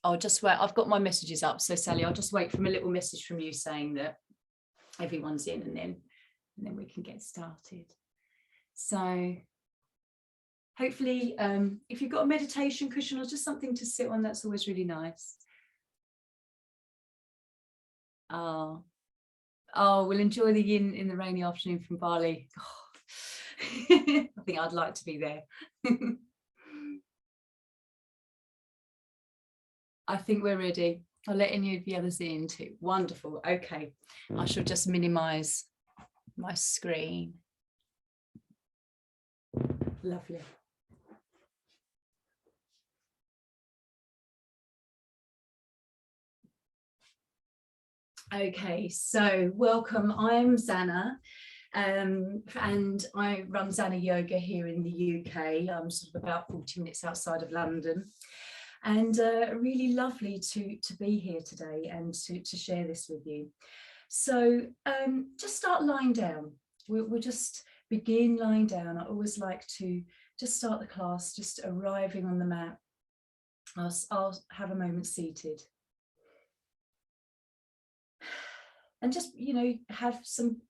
I'll just wait. I've got my messages up. So Sally, I'll just wait for a little message from you saying that everyone's in, and then we can get started. So hopefully, if you've got a meditation cushion or just something to sit on, that's always really nice. Oh, we'll enjoy the yin in the rainy afternoon from Bali. Oh. I think I'd like to be there. I think we're ready. I'll let any of the others in too. Wonderful. Okay, I shall just minimize my screen. Lovely. Okay, so welcome. I'm Zana, and I run Zana Yoga here in the UK. I'm sort of about 40 minutes outside of London. And really lovely to be here today and to share this with you. So just start lying down. We'll just begin lying down. I always like to just start the class, just arriving on the mat. I'll have a moment seated. And just, have some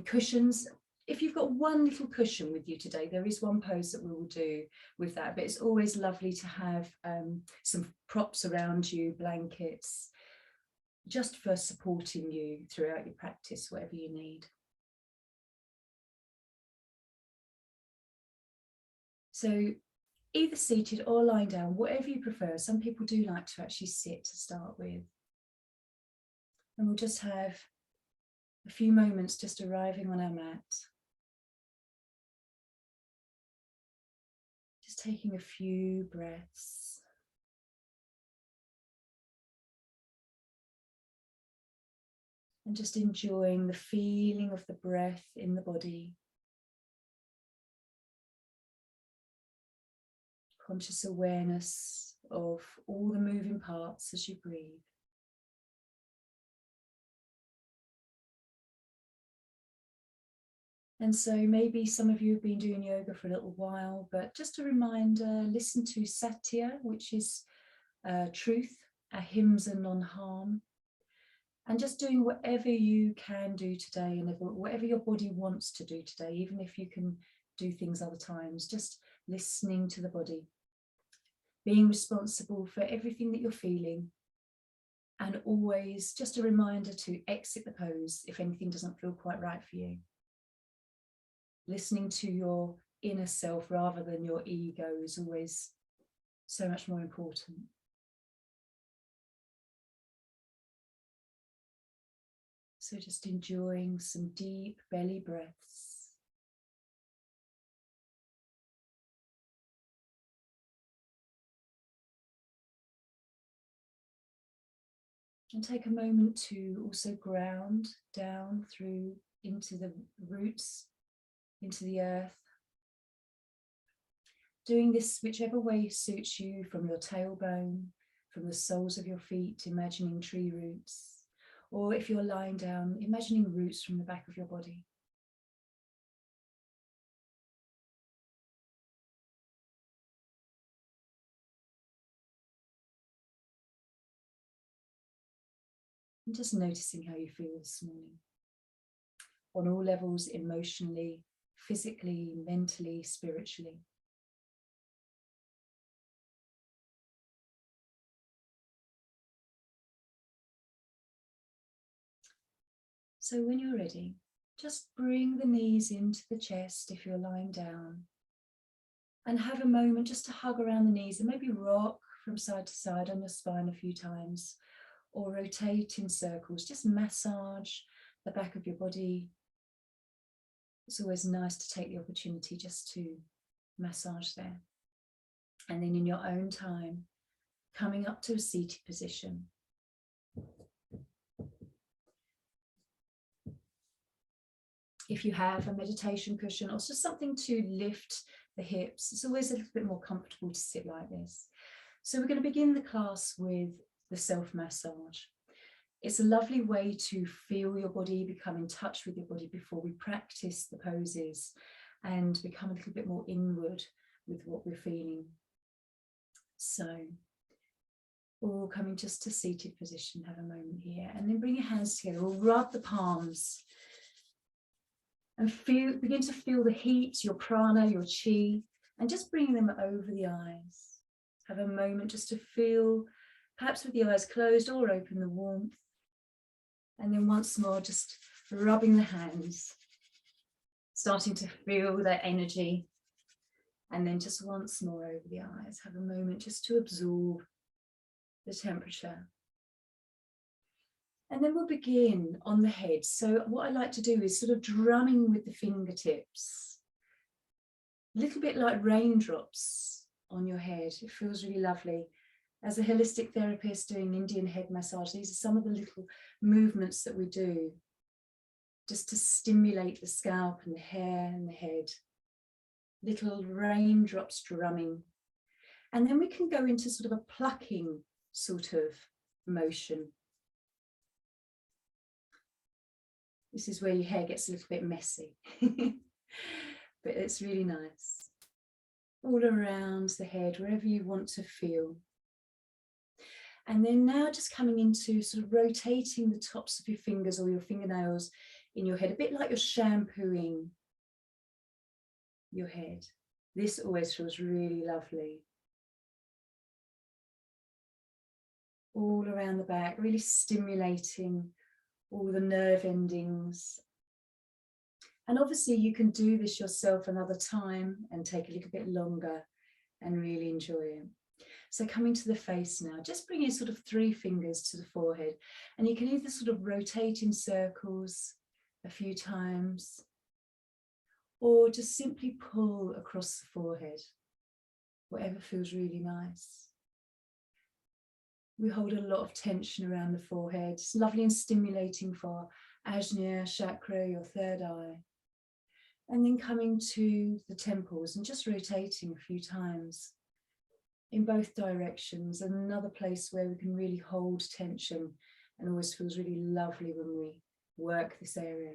cushions. If you've got one little cushion with you today, there is one pose that we will do with that, but it's always lovely to have some props around you, blankets, just for supporting you throughout your practice, whatever you need. So either seated or lying down, whatever you prefer. Some people do like to actually sit to start with. And we'll just have a few moments just arriving on our mat. Just taking a few breaths. And just enjoying the feeling of the breath in the body. Conscious awareness of all the moving parts as you breathe. And so maybe some of you have been doing yoga for a little while, but just a reminder, listen to Satya, which is truth, ahimsa, non-harm. And just doing whatever you can do today and whatever your body wants to do today, even if you can do things other times, just listening to the body, being responsible for everything that you're feeling. And always just a reminder to exit the pose if anything doesn't feel quite right for you. Listening to your inner self rather than your ego is always so much more important. So just enjoying some deep belly breaths. And take a moment to also ground down through into the roots, into the earth. Doing this whichever way suits you, from your tailbone, from the soles of your feet, imagining tree roots, or if you're lying down, imagining roots from the back of your body. And just noticing how you feel this morning. On all levels, emotionally, physically, mentally, spiritually. So when you're ready, just bring the knees into the chest if you're lying down. And have a moment just to hug around the knees and maybe rock from side to side on your spine a few times, or rotate in circles. Just massage the back of your body. It's always nice to take the opportunity just to massage there. And then in your own time, coming up to a seated position. If you have a meditation cushion or just something to lift the hips, it's always a little bit more comfortable to sit like this. So we're going to begin the class with the self-massage. It's a lovely way to feel your body, become in touch with your body before we practice the poses. and become a little bit more inward with what we're feeling. So all coming just to seated position, have a moment here, and then bring your hands together. We'll rub the palms and begin to feel the heat, your prana, your chi, and just bring them over the eyes. Have a moment just to feel, perhaps with the eyes closed or open, the warmth. And then once more, just rubbing the hands, starting to feel that energy. And then just once more over the eyes, have a moment just to absorb the temperature. And then we'll begin on the head. So what I like to do is sort of drumming with the fingertips, a little bit like raindrops on your head. It feels really lovely. As a holistic therapist doing Indian head massage, these are some of the little movements that we do just to stimulate the scalp and the hair and the head. Little raindrops drumming. And then we can go into sort of a plucking sort of motion. This is where your hair gets a little bit messy, but it's really nice. All around the head, wherever you want to feel. And then now just coming into sort of rotating the tops of your fingers or your fingernails in your head, a bit like you're shampooing your head. This always feels really lovely. All around the back, really stimulating all the nerve endings. And obviously you can do this yourself another time and take a little bit longer and really enjoy it. So coming to the face now, just bring your sort of 3 fingers to the forehead, and you can either sort of rotate in circles a few times or just simply pull across the forehead, whatever feels really nice. We hold a lot of tension around the forehead. It's lovely and stimulating for Ajna chakra, your third eye. And then coming to the temples and just rotating a few times in both directions. Another place where we can really hold tension and always feels really lovely when we work this area.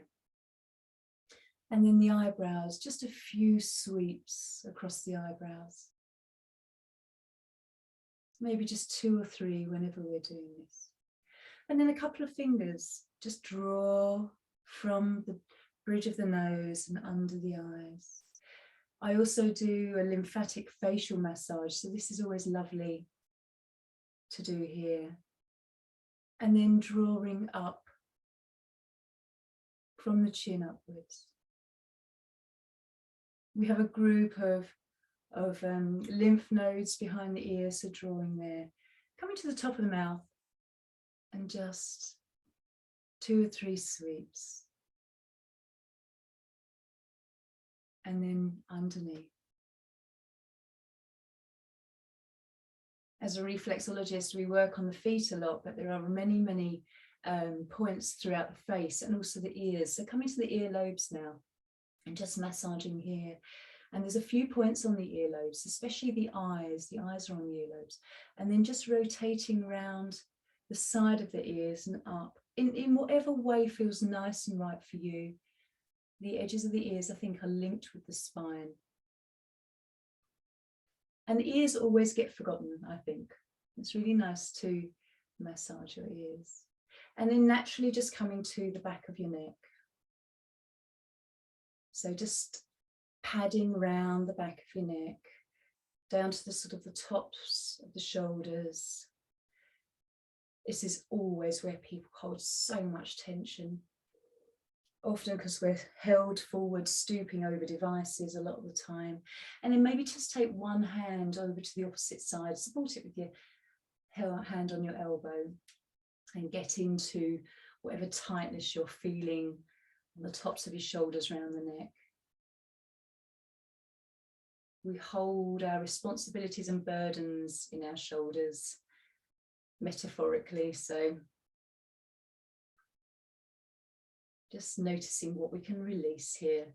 And then the eyebrows, just a few sweeps across the eyebrows. Maybe just 2 or 3 whenever we're doing this. And then a couple of fingers, just draw from the bridge of the nose and under the eyes. I also do a lymphatic facial massage, so this is always lovely to do here. And then drawing up from the chin upwards. We have a group of lymph nodes behind the ears, so drawing there, coming to the top of the mouth and just 2 or 3 sweeps, and then underneath. As a reflexologist, we work on the feet a lot, but there are many points throughout the face and also the ears. So coming to the earlobes now and just massaging here. And there's a few points on the earlobes, especially the eyes. The eyes are on the earlobes. And then just rotating around the side of the ears and up in whatever way feels nice and right for you. The edges of the ears, I think, are linked with the spine. And the ears always get forgotten, I think. It's really nice to massage your ears. And then naturally just coming to the back of your neck. So just padding round the back of your neck, down to the sort of the tops of the shoulders. This is always where people hold so much tension. Often because we're held forward, stooping over devices a lot of the time. And then maybe just take one hand over to the opposite side, support it with your hand on your elbow, and get into whatever tightness you're feeling on the tops of your shoulders around the neck. We hold our responsibilities and burdens in our shoulders, metaphorically, so just noticing what we can release here.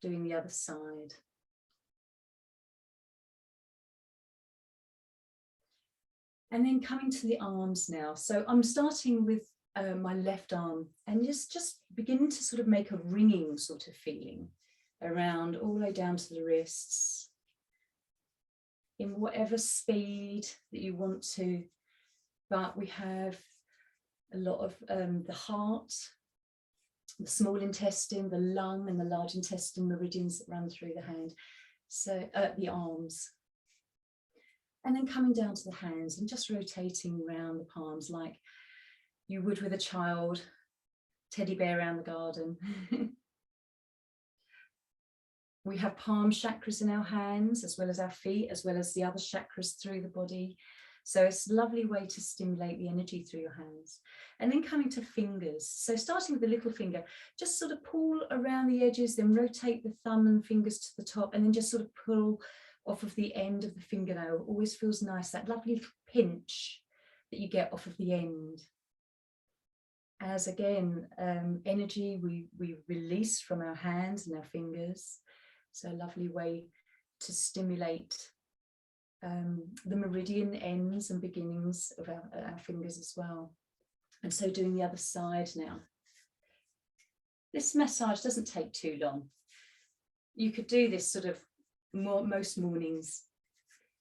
Doing the other side. And then coming to the arms now. So I'm starting with my left arm and just beginning to sort of make a ringing sort of feeling around all the way down to the wrists, in whatever speed that you want to. But we have a lot of the heart, the small intestine, the lung and the large intestine meridians that run through the hand, so the arms. And then coming down to the hands and just rotating around the palms like you would with a child, teddy bear around the garden. We have palm chakras in our hands, as well as our feet, as well as the other chakras through the body. So it's a lovely way to stimulate the energy through your hands. And then coming to fingers. So starting with the little finger, just sort of pull around the edges, then rotate the thumb and fingers to the top, and then just sort of pull off of the end of the fingernail. Always feels nice, that lovely little pinch that you get off of the end. As again, energy we release from our hands and our fingers. So a lovely way to stimulate the meridian ends and beginnings of our fingers as well. And so doing the other side now. This massage doesn't take too long. You could do this sort of most mornings,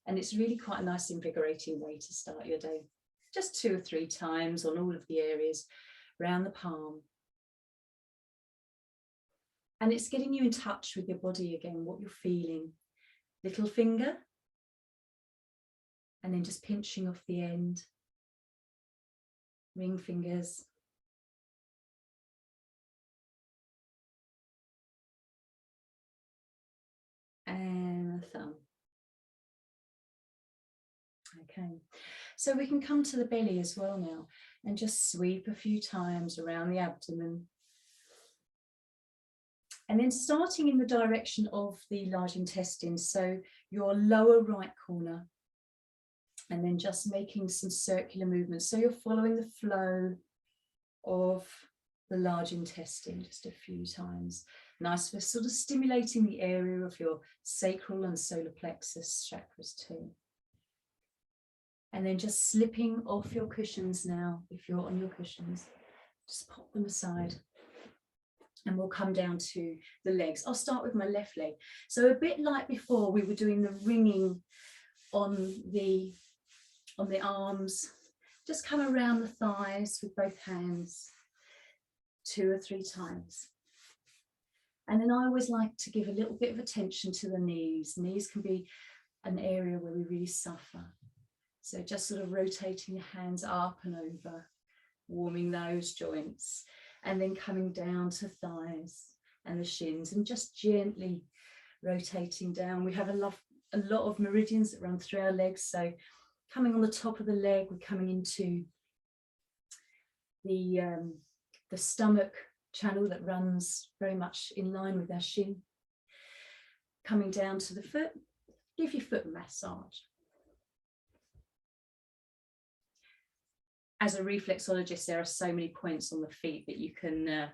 and it's really quite a nice invigorating way to start your day. Just 2 or 3 times on all of the areas around the palm. And it's getting you in touch with your body again, what you're feeling. Little finger, and then just pinching off the end. Ring fingers. And the thumb. Okay, so we can come to the belly as well now and just sweep a few times around the abdomen. And then starting in the direction of the large intestine, so your lower right corner, and then just making some circular movements. So you're following the flow of the large intestine just a few times. Nice for sort of stimulating the area of your sacral and solar plexus chakras too. And then just slipping off your cushions now, if you're on your cushions, just pop them aside. And we'll come down to the legs. I'll start with my left leg. So a bit like before, we were doing the ringing on the arms. Just come around the thighs with both hands 2 or 3 times. And then I always like to give a little bit of attention to the knees. Knees can be an area where we really suffer. So just sort of rotating your hands up and over, warming those joints. And then coming down to thighs and the shins and just gently rotating down. We have a lot of meridians that run through our legs. So coming on the top of the leg, we're coming into the stomach channel that runs very much in line with our shin. Coming down to the foot, give your foot a massage. As a reflexologist, there are so many points on the feet that you can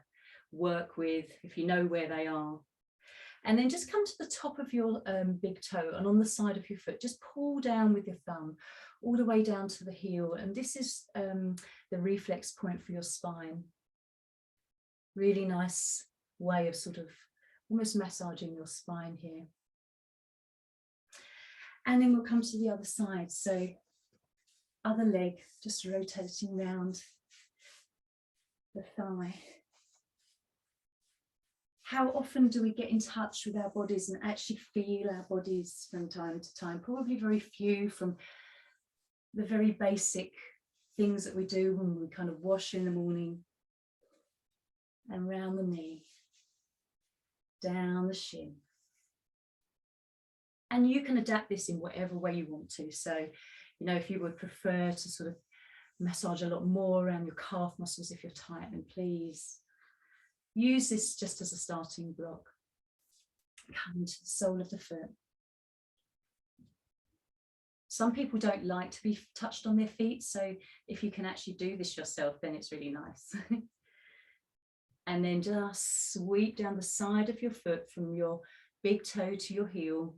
work with if you know where they are. And then just come to the top of your big toe, and on the side of your foot, just pull down with your thumb all the way down to the heel. And this is the reflex point for your spine. Really nice way of sort of almost massaging your spine here. And then we'll come to the other side. So other leg, just rotating round the thigh. How often do we get in touch with our bodies and actually feel our bodies from time to time? Probably very few, from the very basic things that we do when we kind of wash in the morning, and round the knee, down the shin. And you can adapt this in whatever way you want to. So, you know, if you would prefer to sort of massage a lot more around your calf muscles if you're tight, then please use this just as a starting block. Come to the sole of the foot. Some people don't like to be touched on their feet, so if you can actually do this yourself, then it's really nice. And then just sweep down the side of your foot from your big toe to your heel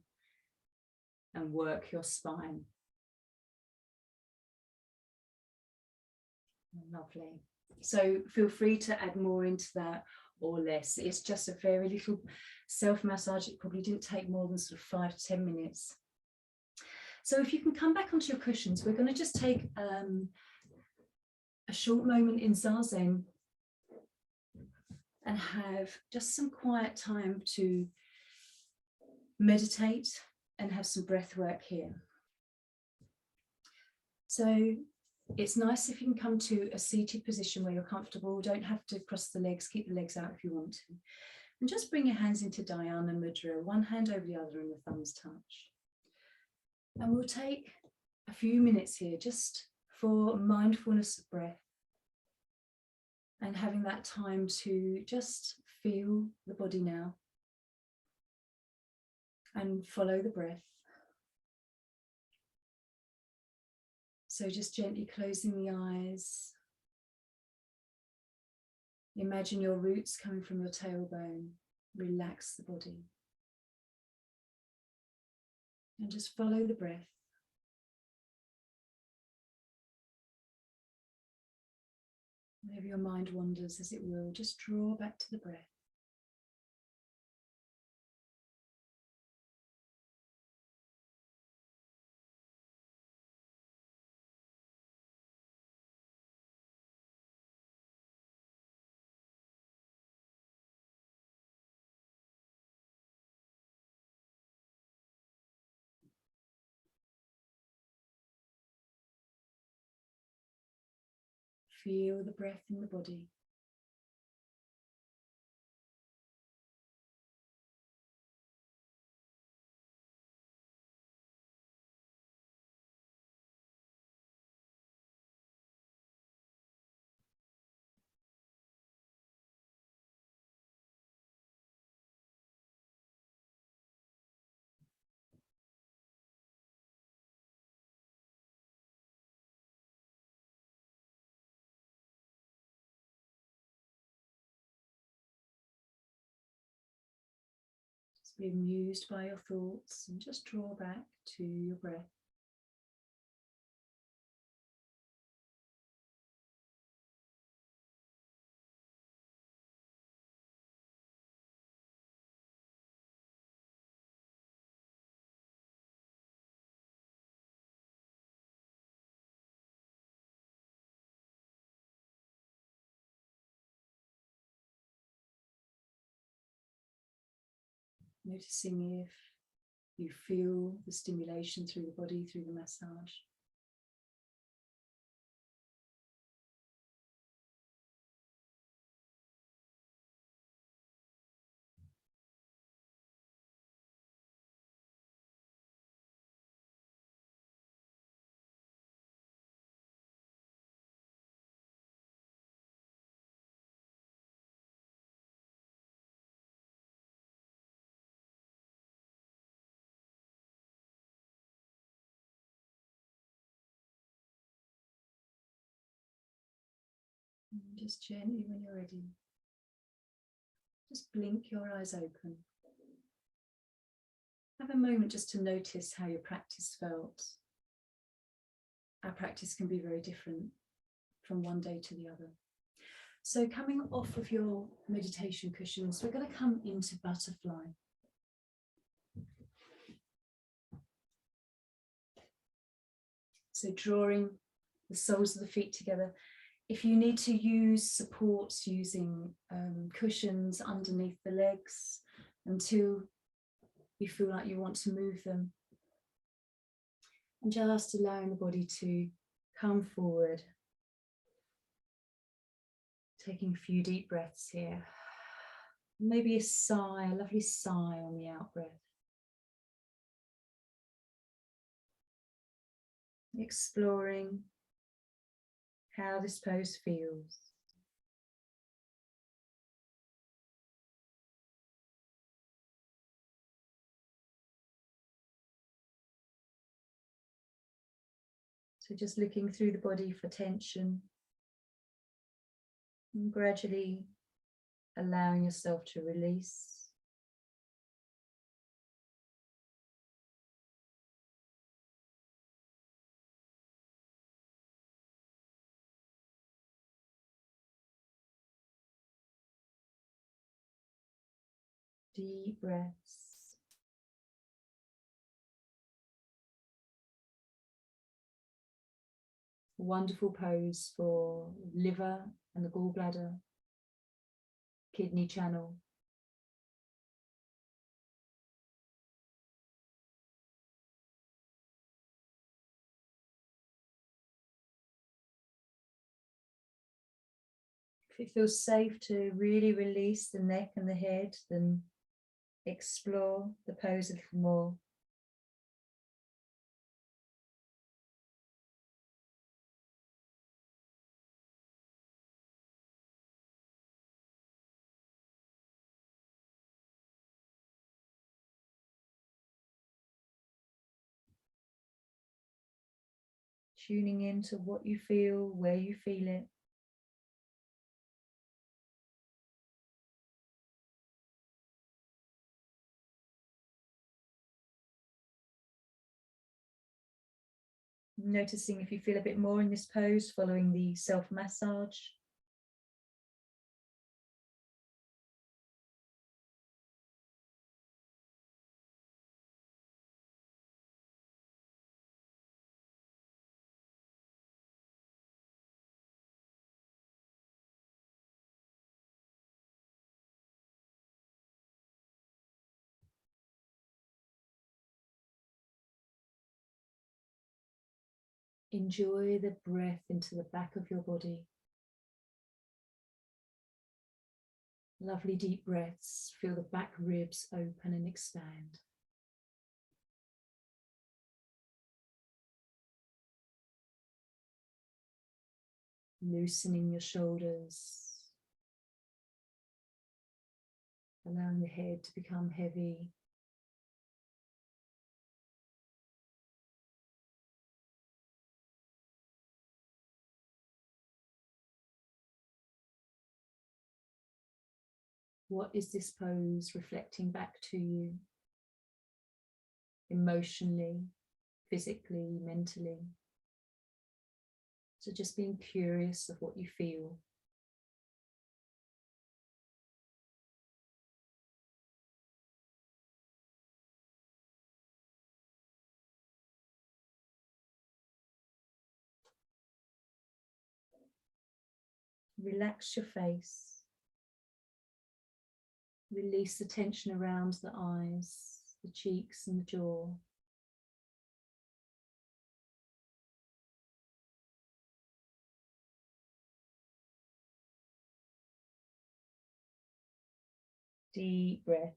and work your spine. Lovely. So feel free to add more into that or less. It's just a very little self-massage. It probably didn't take more than sort of 5 to 10 minutes. So if you can come back onto your cushions, we're going to just take a short moment in Zazen and have just some quiet time to meditate and have some breath work here. So it's nice if you can come to a seated position where you're comfortable. Don't have to cross the legs, keep the legs out if you want to. And just bring your hands into Dhyana Mudra, one hand over the other and the thumbs touch. And we'll take a few minutes here just for mindfulness of breath and having that time to just feel the body now and follow the breath. So just gently closing the eyes. Imagine your roots coming from your tailbone. Relax the body. And just follow the breath. Whenever your mind wanders, as it will, just draw back to the breath. Feel the breath in the body. Just be amused by your thoughts and just draw back to your breath. Noticing if you feel the stimulation through the body, through the massage. And just gently, when you're ready, just blink your eyes open. Have a moment just to notice how your practice felt. Our practice can be very different from one day to the other. So coming off of your meditation cushions, we're going to come into butterfly. So drawing the soles of the feet together. If you need to use supports using cushions underneath the legs until you feel like you want to move them. And just allowing the body to come forward. Taking a few deep breaths here. Maybe a sigh, a lovely sigh on the out breath. Exploring how this pose feels. So just looking through the body for tension and gradually allowing yourself to release. Deep breaths. Wonderful pose for liver and the gallbladder, kidney channel. If it feels safe to really release the neck and the head, then explore the pose a little more. Tuning into what you feel, where you feel it. Noticing if you feel a bit more in this pose following the self-massage. Enjoy the breath into the back of your body. Lovely deep breaths. Feel the back ribs open and expand. Loosening your shoulders. Allowing the head to become heavy. What is this pose reflecting back to you? Emotionally, physically, mentally. So just being curious of what you feel. Relax your face. Release the tension around the eyes, the cheeks and the jaw. Deep breaths.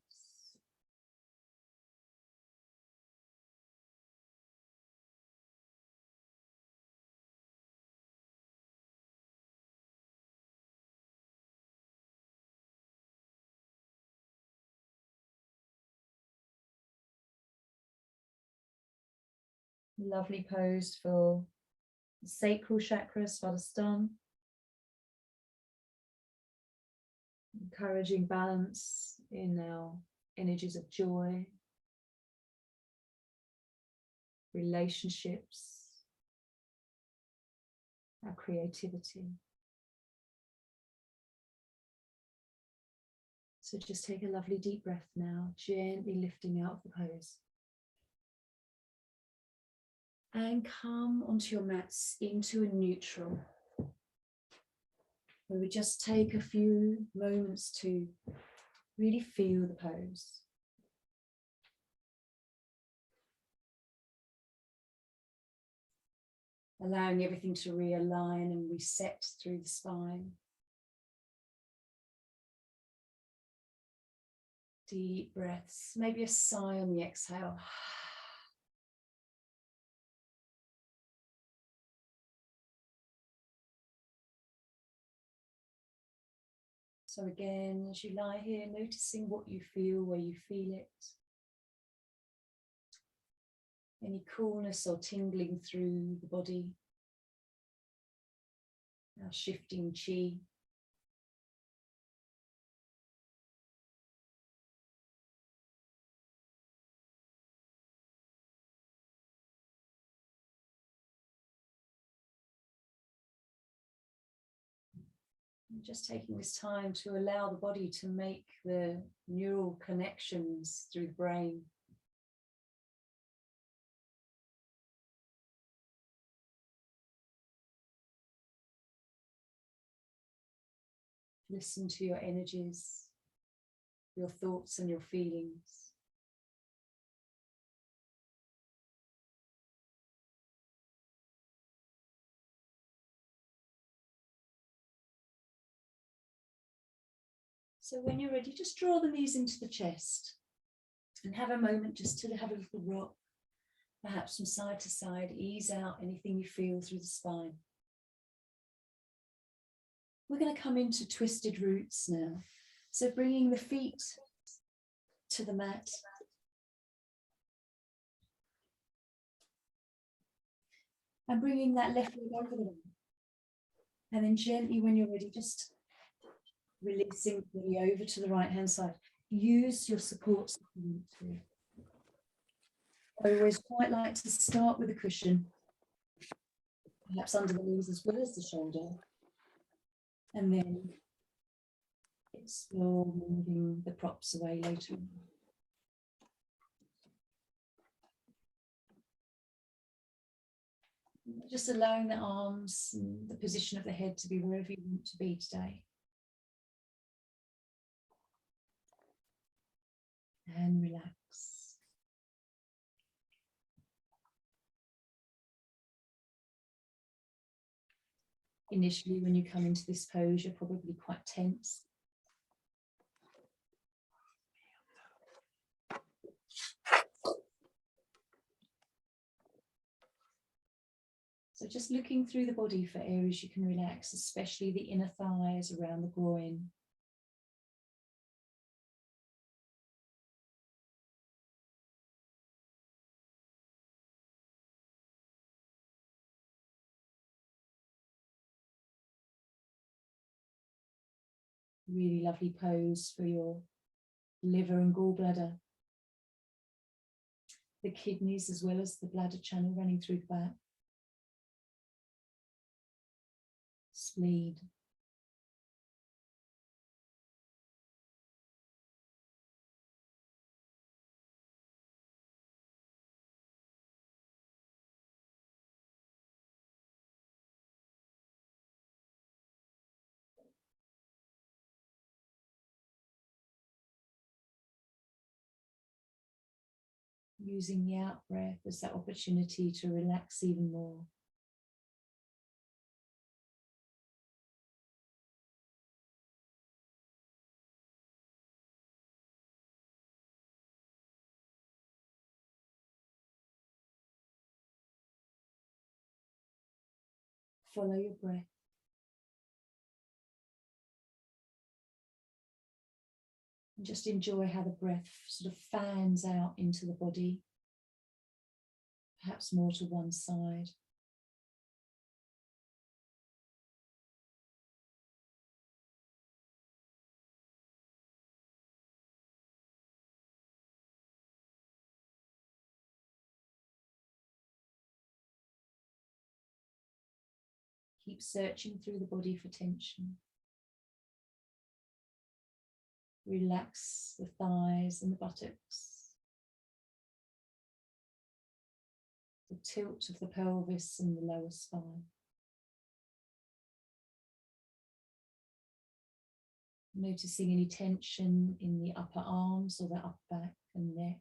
Lovely pose for the sacral chakra, Svadhisthana. Encouraging balance in our energies of joy, relationships, our creativity. So just take a lovely deep breath now, gently lifting out of the pose. And come onto your mats into a neutral. We would just take a few moments to really feel the pose. Allowing everything to realign and reset through the spine. Deep breaths, maybe a sigh on the exhale. So again, as you lie here, noticing what you feel, where you feel it. Any coolness or tingling through the body. Our shifting chi. Just taking this time to allow the body to make the neural connections through the brain. Listen to your energies, your thoughts and your feelings. So when you're ready, just draw the knees into the chest and have a moment just to have a little rock, perhaps from side to side, ease out anything you feel through the spine. We're going to come into twisted roots now. So bringing the feet to the mat. And bringing that left leg over the mat. And then gently, when you're ready, just releasing the body over to the right hand side. Use your supports. I always quite like to start with a cushion, perhaps under the knees as well as the shoulder, and then explore moving the props away later on. Just allowing the arms and the position of the head to be wherever you want to be today. And relax. Initially, when you come into this pose, you're probably quite tense. So just looking through the body for areas you can relax, especially the inner thighs around the groin. Really lovely pose for your liver and gallbladder. The kidneys as well as the bladder channel running through the back. Spleen. Using the out breath as that opportunity to relax even more. Follow your breath. And just enjoy how the breath sort of fans out into the body, perhaps more to one side. Keep searching through the body for tension. Relax the thighs and the buttocks. The tilt of the pelvis and the lower spine. Noticing any tension in the upper arms or the upper back and neck.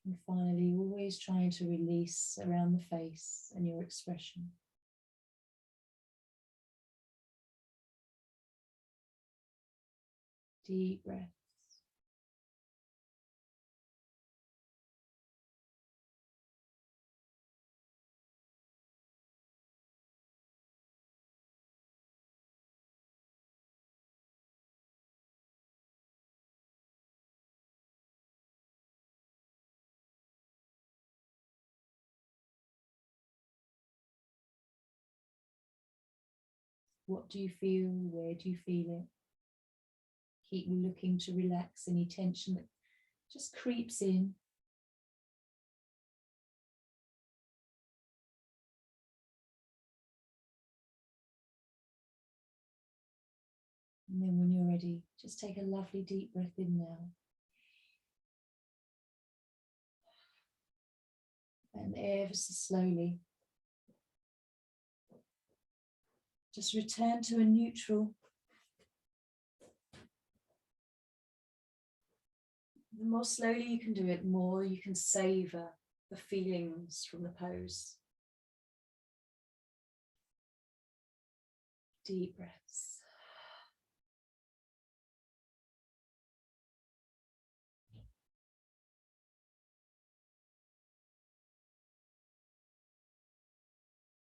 And finally, always trying to release around the face and your expression. Deep breaths. What do you feel? Where do you feel it? Keep looking to relax any tension that just creeps in. And then when you're ready, just take a lovely deep breath in now. And ever so slowly, just return to a neutral. The more slowly you can do it, the more you can savor the feelings from the pose. Deep breaths.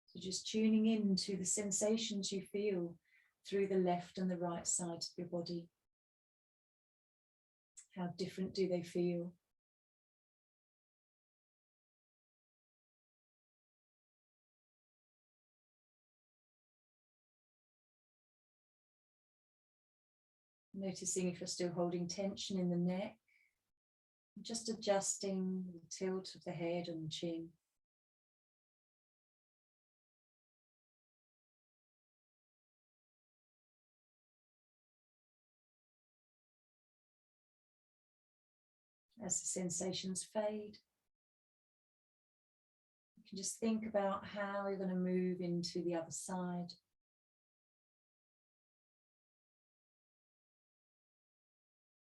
So just tuning into the sensations you feel through the left and the right side of your body. How different do they feel? Noticing if you're still holding tension in the neck. Just adjusting the tilt of the head and the chin. As the sensations fade, you can just think about how you're going to move into the other side.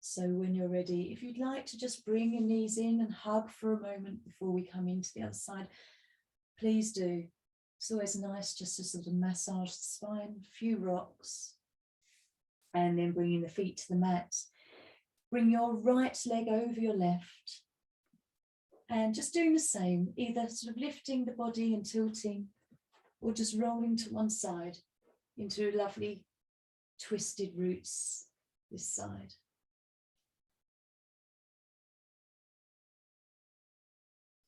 So when you're ready, if you'd like to just bring your knees in and hug for a moment before we come into the other side, please do. It's always nice just to sort of massage the spine, a few rocks, and then bringing the feet to the mat. Bring your right leg over your left, and just doing the same, either sort of lifting the body and tilting, or just rolling to one side into lovely twisted roots this side.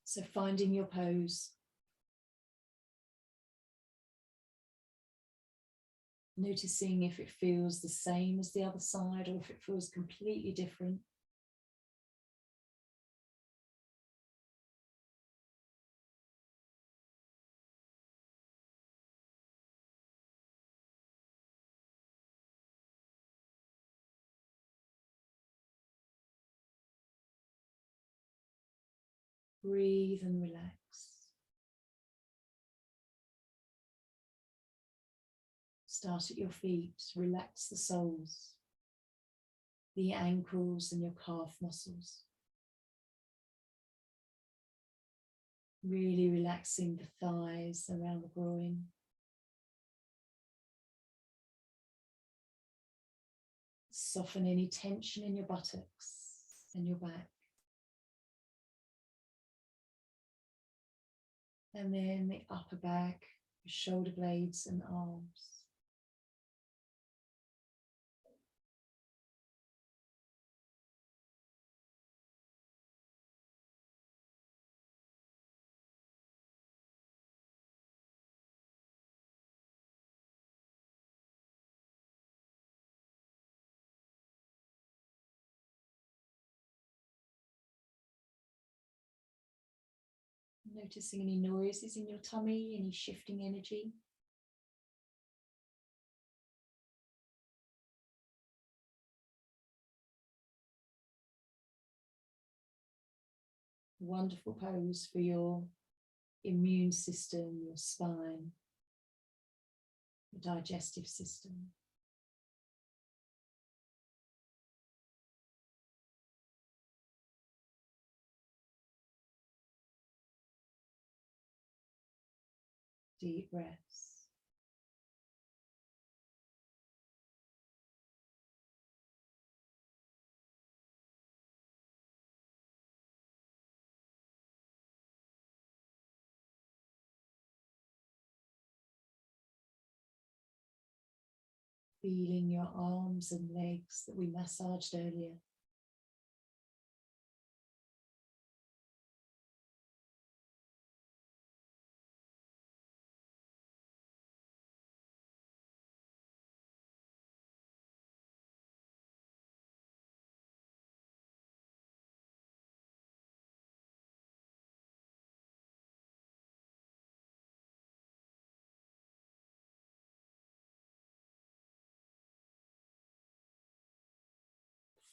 So finding your pose. Noticing if it feels the same as the other side or if it feels completely different. Breathe and relax. Start at your feet, relax the soles, the ankles and your calf muscles. Really relaxing the thighs around the groin. Soften any tension in your buttocks and your back. And then the upper back, your shoulder blades and arms. Noticing any noises in your tummy, any shifting energy. Wonderful pose for your immune system, your spine, your digestive system. Deep breaths. Feeling your arms and legs that we massaged earlier.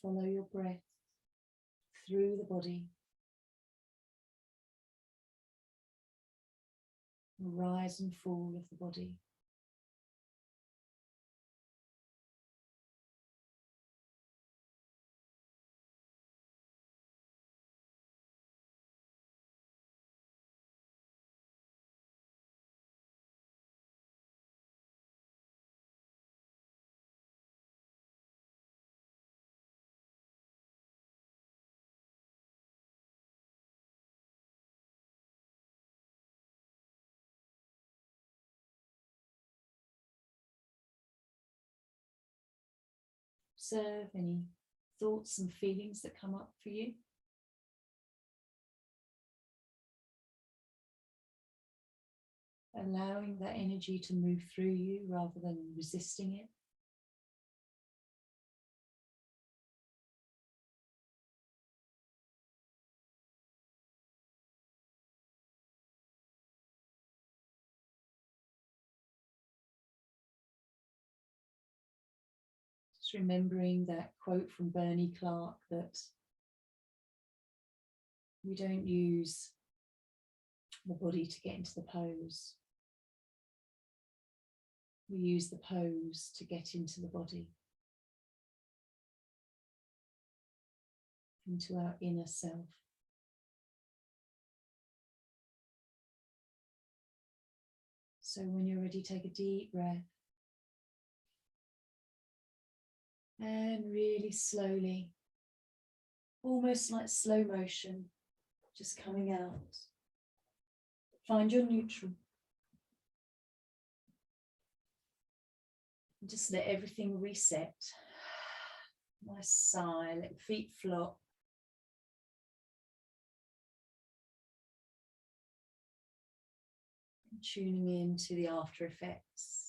follow your breath through the body. The rise and fall of the body. Observe any thoughts and feelings that come up for you. Allowing that energy to move through you rather than resisting it. Just remembering that quote from Bernie Clark that we don't use the body to get into the pose. We use the pose to get into the body, into our inner self. So when you're ready, take a deep breath. And really slowly, almost like slow motion, just coming out. Find your neutral. And just let everything reset. Nice sigh, let the feet flop. And tuning in to the after effects.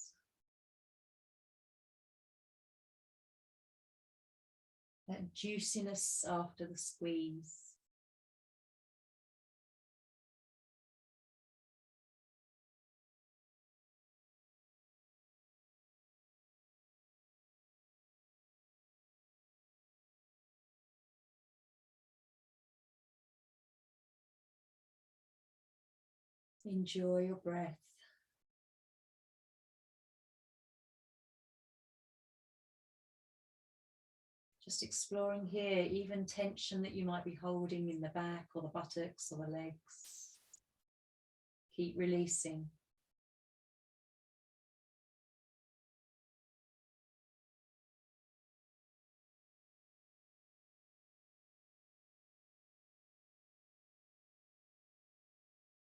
That juiciness after the squeeze. Enjoy your breath. Just exploring here, even tension that you might be holding in the back or the buttocks or the legs. Keep releasing.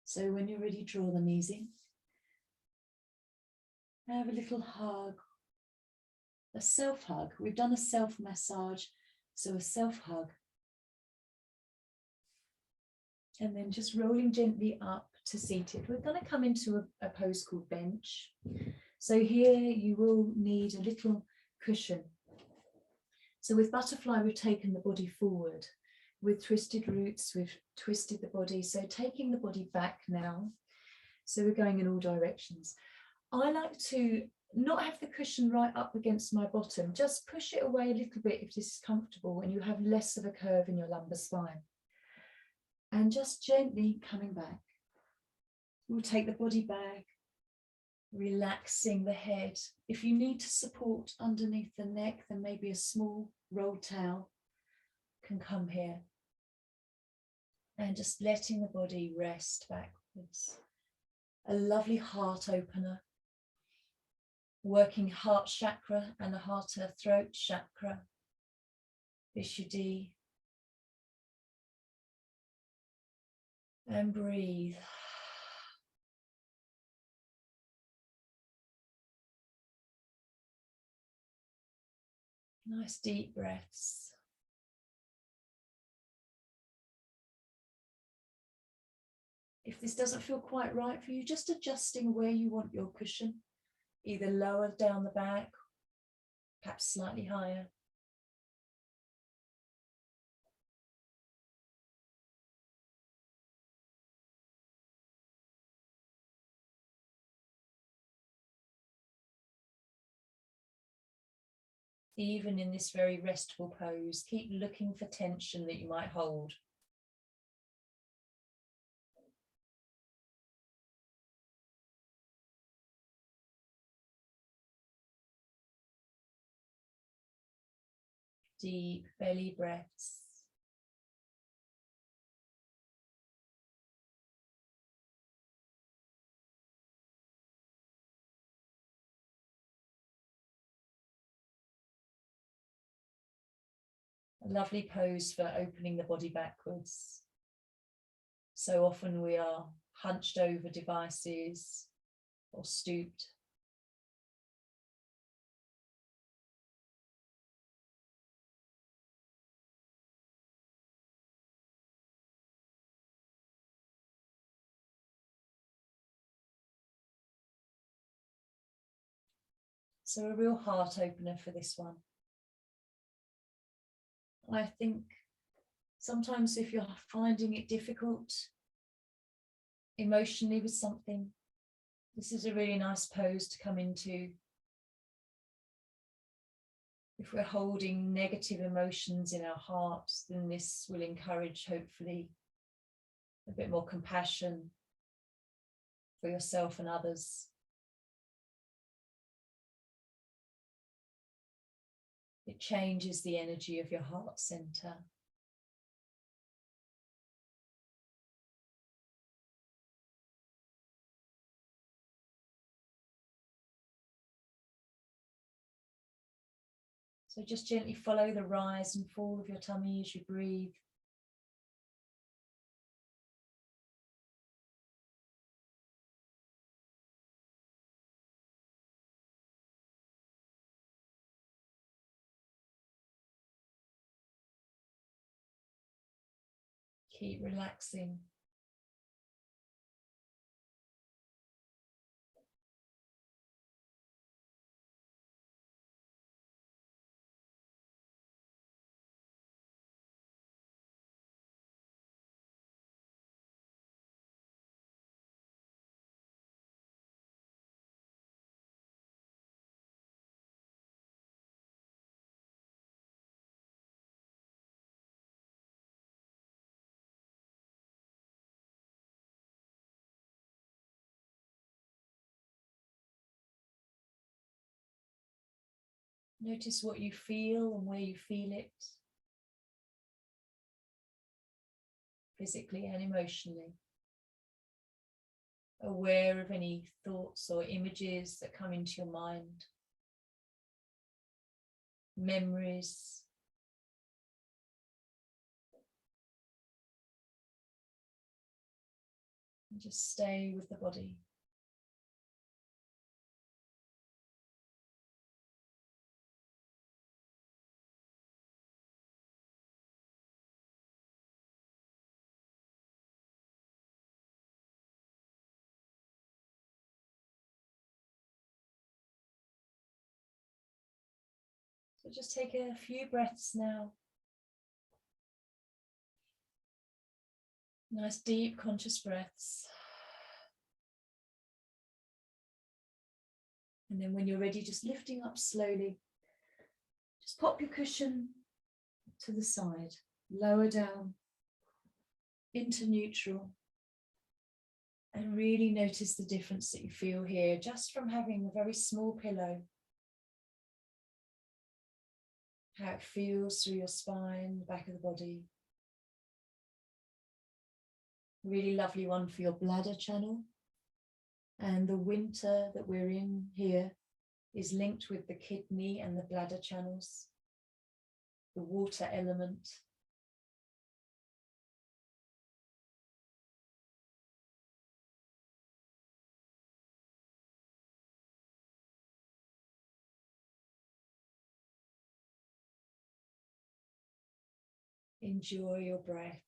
So when you're ready, draw the knees in. Have a little hug. A self-hug. We've done a self-massage, so a self-hug. And then just rolling gently up to seated. We're going to come into a pose called bench. So here you will need a little cushion. So with butterfly, we've taken the body forward. With twisted roots, we've twisted the body. So taking the body back now. So we're going in all directions. I like to not have the cushion right up against my bottom. Just push it away a little bit if this is comfortable and you have less of a curve in your lumbar spine. And just gently coming back. We'll take the body back, relaxing the head. If you need to support underneath the neck, then maybe a small roll towel can come here. And just letting the body rest backwards. A lovely heart opener. Working heart chakra and the heart throat chakra. Vishuddhi. And breathe. Nice deep breaths. If this doesn't feel quite right for you, just adjusting where you want your cushion, either lower down the back, perhaps slightly higher. Even in this very restful pose, keep looking for tension that you might hold. Deep belly breaths. A lovely pose for opening the body backwards. So often we are hunched over devices or stooped. So a real heart opener for this one. I think sometimes if you're finding it difficult emotionally with something, this is a really nice pose to come into. If we're holding negative emotions in our hearts, then this will encourage, hopefully, a bit more compassion for yourself and others. It changes the energy of your heart center. So just gently follow the rise and fall of your tummy as you breathe. Keep relaxing. Notice what you feel and where you feel it, physically and emotionally. Aware of any thoughts or images that come into your mind, memories. And just stay with the body. So just take a few breaths now. Nice deep conscious breaths. And then when you're ready, just lifting up slowly. Just pop your cushion to the side, lower down into neutral. And really notice the difference that you feel here just from having a very small pillow. How it feels through your spine, the back of the body. A really lovely one for your bladder channel. And the winter that we're in here is linked with the kidney and the bladder channels, the water element. Enjoy your breath.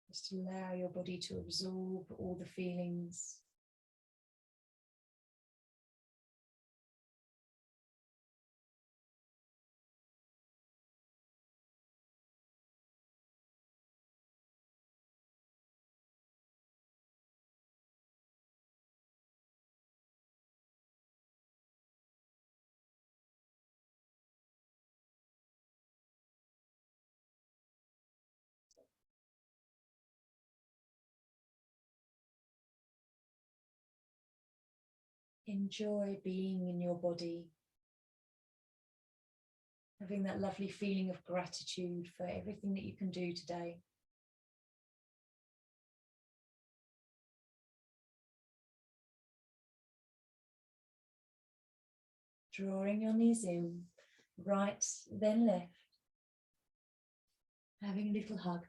Just allow your body to absorb all the feelings. enjoy being in your body, having that lovely feeling of gratitude for everything that you can do today. Drawing your knees in, right, then left. Having a little hug.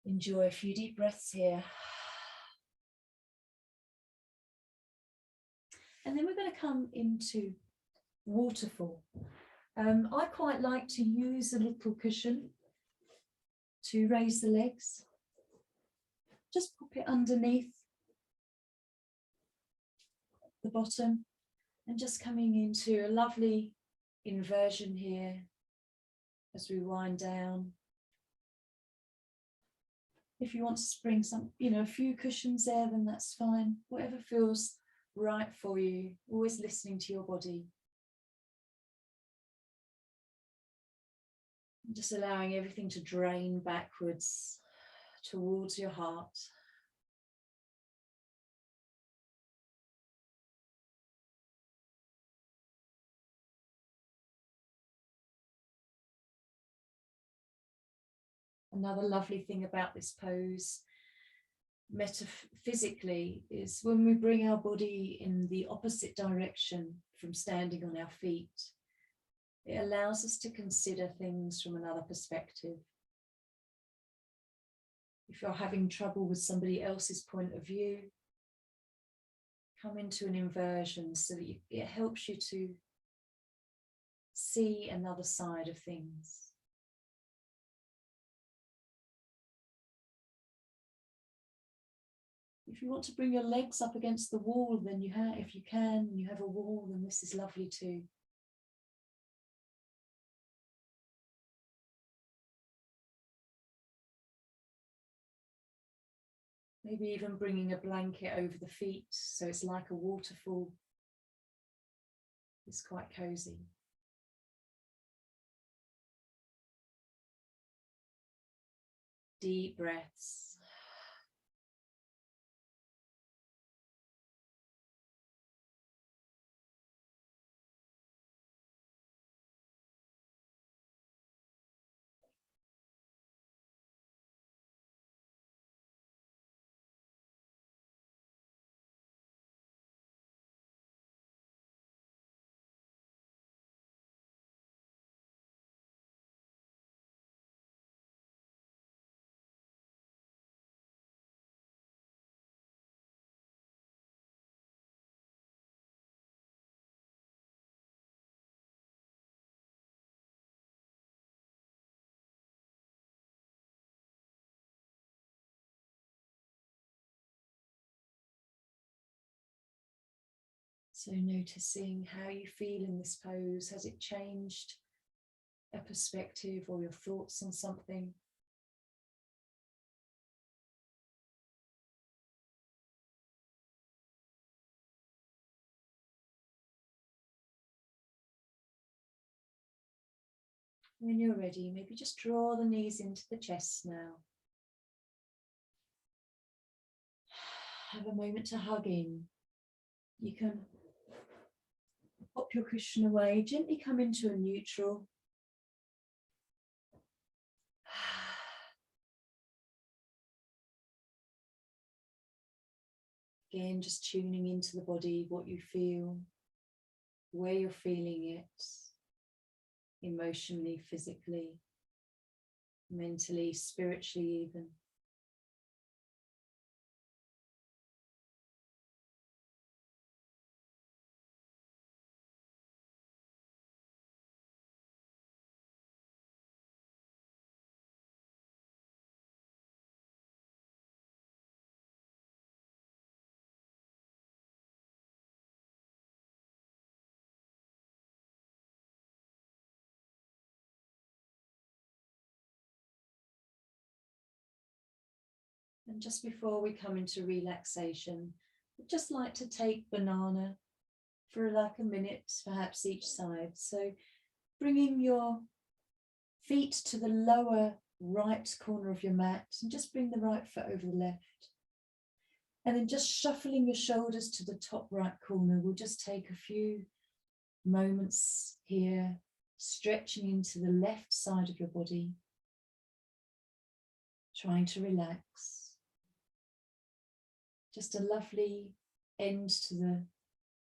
Enjoy a few deep breaths here. And then we're going to come into waterfall. I quite like to use a little cushion to raise the legs. Just pop it underneath the bottom and just coming into a lovely inversion here as we wind down. If you want to spring some, a few cushions there, then that's fine. Whatever feels right for you, always listening to your body. Just allowing everything to drain backwards towards your heart. Another lovely thing about this pose, metaphysically, is when we bring our body in the opposite direction from standing on our feet, it allows us to consider things from another perspective. If you're having trouble with somebody else's point of view, come into an inversion so that it helps you to see another side of things. If you want to bring your legs up against the wall, then if you can, and you have a wall, then this is lovely too. Maybe even bringing a blanket over the feet so it's like a waterfall. It's quite cozy. Deep breaths. So noticing how you feel in this pose. Has it changed a perspective or your thoughts on something? When you're ready, maybe just draw the knees into the chest now. Have a moment to hug in. You can pop your cushion away, gently come into a neutral. Again, just tuning into the body, what you feel, where you're feeling it, emotionally, physically, mentally, spiritually even. And just before we come into relaxation, I'd just like to take banana for like a minute, perhaps each side. So bringing your feet to the lower right corner of your mat and just bring the right foot over the left. And then just shuffling your shoulders to the top right corner. We'll just take a few moments here, stretching into the left side of your body, trying to relax. Just a lovely end to the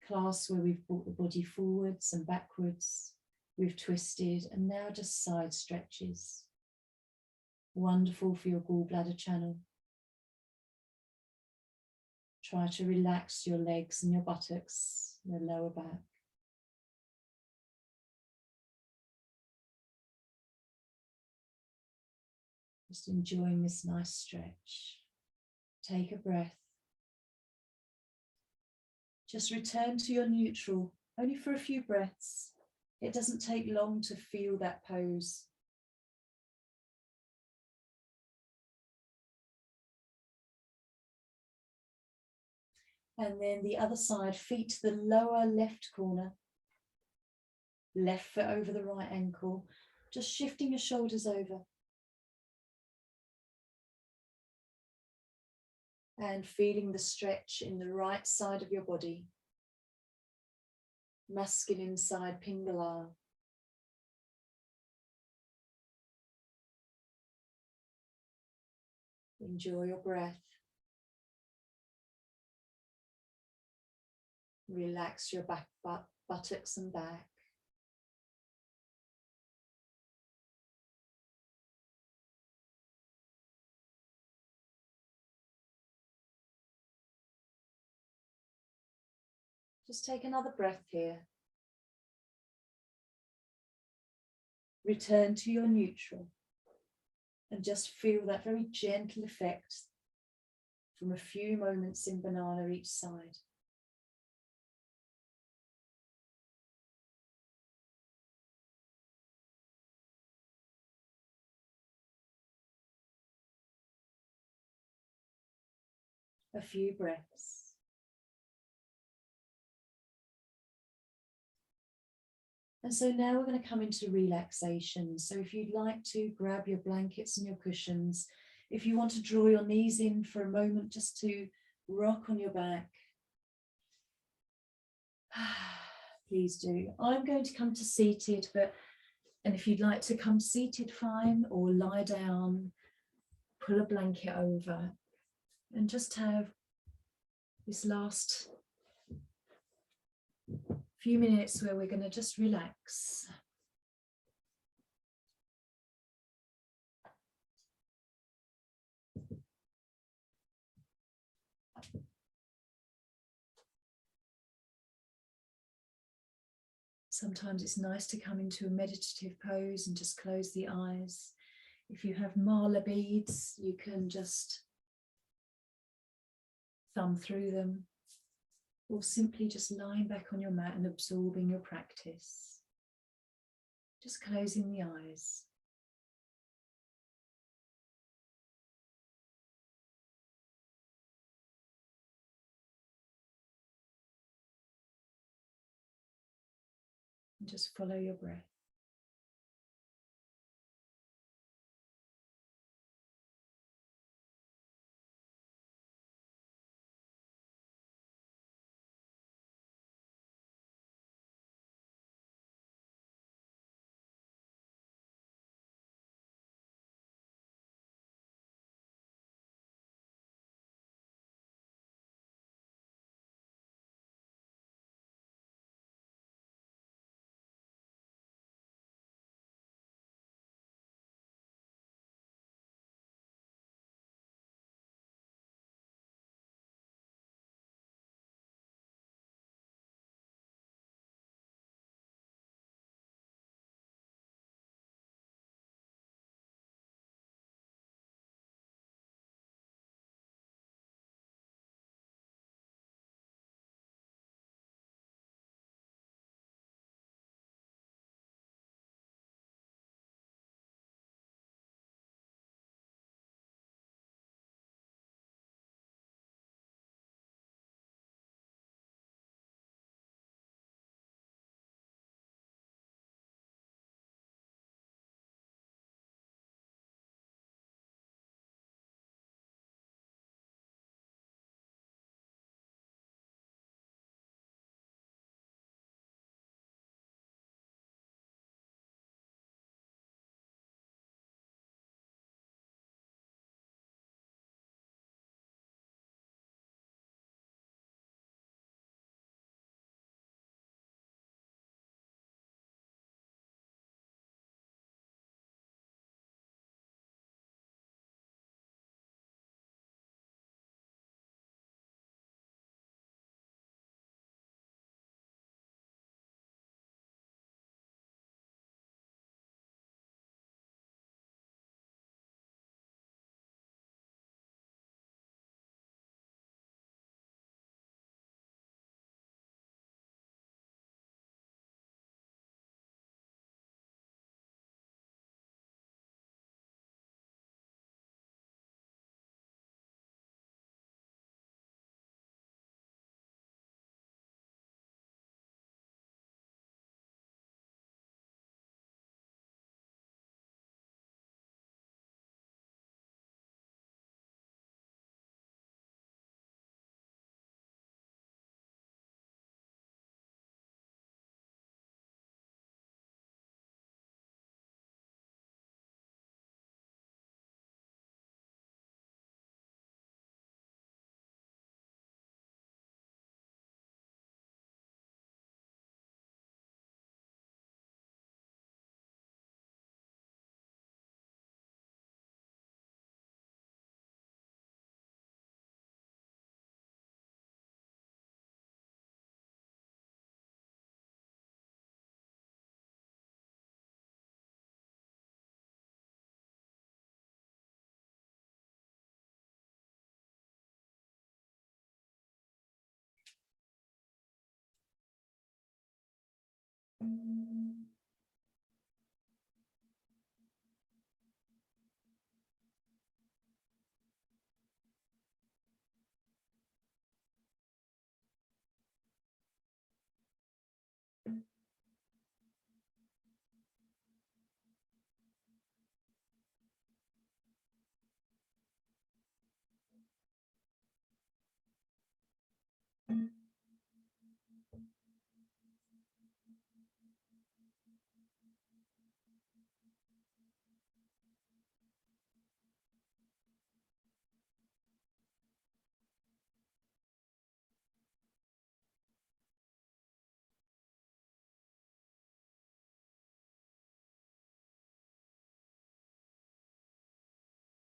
class where we've brought the body forwards and backwards. We've twisted, and now just side stretches. Wonderful for your gallbladder channel. Try to relax your legs and your buttocks, the lower back. Just enjoying this nice stretch. Take a breath. Just return to your neutral, only for a few breaths. It doesn't take long to feel that pose. And then the other side, feet to the lower left corner. Left foot over the right ankle. Just shifting your shoulders over. And feeling the stretch in the right side of your body. Masculine side, Pingala. Enjoy your breath. Relax your back, buttocks and back. Just take another breath here. Return to your neutral and just feel that very gentle effect from a few moments in banana each side. A few breaths. And so now we're going to come into relaxation. So if you'd like to grab your blankets and your cushions, if you want to draw your knees in for a moment just to rock on your back, please do. I'm going to come to seated, and if you'd like to come seated, fine, or lie down, pull a blanket over, and just have this last few minutes where we're going to just relax. Sometimes it's nice to come into a meditative pose and just close the eyes. If you have mala beads, you can just thumb through them, or simply just lying back on your mat and absorbing your practice. Just closing the eyes. And just follow your breath.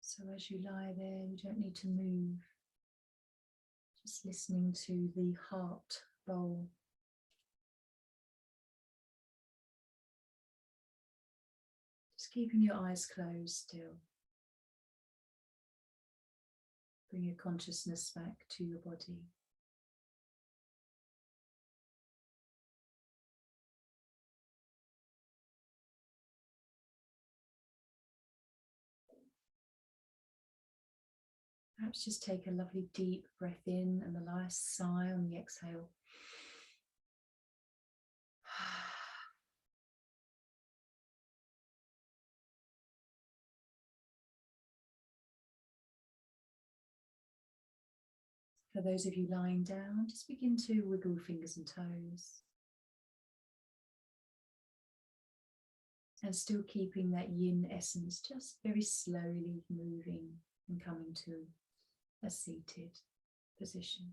So as you lie there, you don't need to move. Just listening to the heart bowl. Just keeping your eyes closed still. Bring your consciousness back to your body. Perhaps just take a lovely deep breath in and a nice sigh on the exhale. For those of you lying down, just begin to wiggle fingers and toes. And still keeping that yin essence just very slowly moving and coming to a seated position.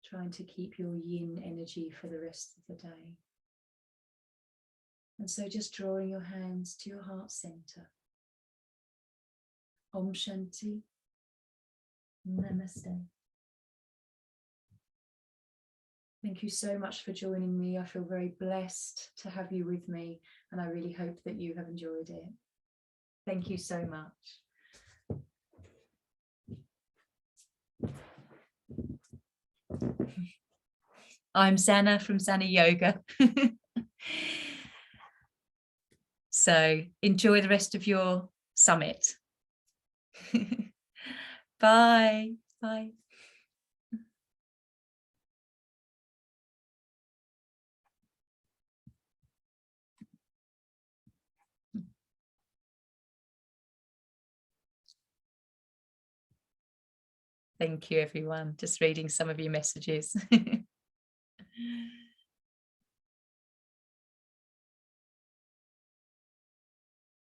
Trying to keep your yin energy for the rest of the day. And so just drawing your hands to your heart center. Om Shanti. Namaste. Thank you so much for joining me. I feel very blessed to have you with me, and I really hope that you have enjoyed it. Thank you so much. I'm Zanna from Zanna Yoga. So enjoy the rest of your summit. Bye. Bye. Thank you, everyone. Just reading some of your messages.